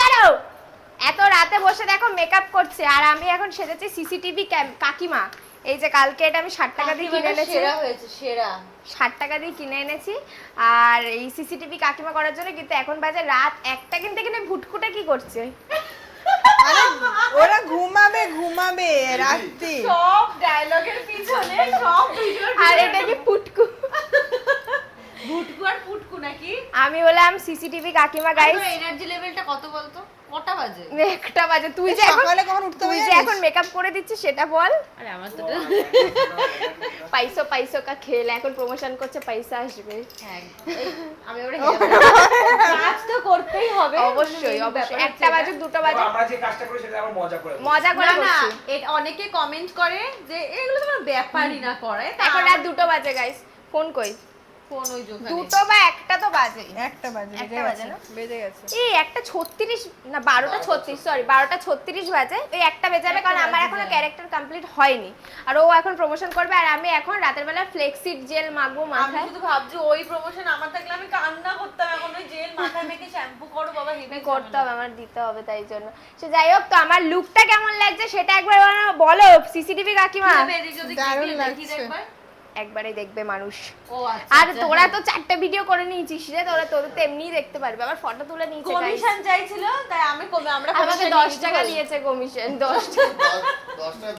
দাঁড়াও, এত রাতে বসে দেখো মেকআপ করছে আর আমি এখন সেজেছি সিসিটিভি কাকিমা। এই যে কালকে এটা আমি 60 টাকা দিয়ে কিনে এনেছি, সেরা হয়েছে সেরা। 60 টাকা দিয়ে কিনে এনেছি আর এই সিসিটিভি কাকিমা করার জন্য। কিন্তু এখন বাজে রাত 1টা, কিন্তু এখানে ভুটকুটা কি করছে? আরে ওরা ঘুমাবে ঘুমাবে রাতে। সব ডায়লগের পিছনে সব ভিডিওর আর এটা কি পুটকু? ভুটকু আর পুটকু নাকি? আমি বললাম সিসিটিভি কাকিমা গাইস। এনার্জি লেভেলটা কত বলতো? কটা বাজে? 1টা বাজে। তুই যে এখন সকালে কখন উঠতে তুই হবে যে এখন মেকআপ করে দিচ্ছিস সেটা বল। আরে আমার তো পয়সা পয়সা কা খেল, এখন প্রমোশন করছে, পয়সা আসবে। হ্যাঁ, আমি ওরে কাজ তো করতেই হবে। অবশ্যই অবশ্যই। 1টা বাজে 2টা বাজে আমরা যে কাজটা করি সেটা আমরা মজা করে মজা করে না না, করছি। এটা অনেকে কমেন্ট করে যে এগুলো তো কোনো ব্যাপারই না করে। এখন রাত 2টা বাজে গাইস। ফোন কই? ফোন ওই যোগ 2টো বা 1টা তো বাজে। 1টা বাজে, একটা বাজে না? বেজে গেছে। এই 1:36 না 12:36, সরি 12:36 বাজে। ওই 1টা বেজে যাবে, কারণ আমার এখনো ক্যারেক্টার কমপ্লিট হয়নি। আর ও এখন প্রমোশন করবে আর আমি এখন রাতের বেলা ফ্লেক্সিড জেল মাখবো আমি মাথায়। শুধু ভাবছি ওই প্রমোশন আমার থাকলে আমি কান্না করতাম। এখন ওই জেল মাথায় মেখে শ্যাম্পু করো বাবা, হেভি করতে হবে, আমার দিতে হবে, তাই জন্য। সে যাই হোক, তো আমার লুকটা কেমন লাগছে সেটা একবার বলো সিসিটিভি কাকিমা। দারুণ দেখি লাগছে। একবার। একবারে দেখবে মানুষ। ও আচ্ছা। আর তোরা তো 4টা ভিডিও করে নিয়েছিস রে, তোদের তো এমনিই দেখতে পারবে। আবার ফটো তুলে নিয়েছে গাইস। কমিশন চাইছিল তাই আমি আমরা আমাকে 10 টাকা দিয়েছে কমিশন, 10 টাকা। 10টা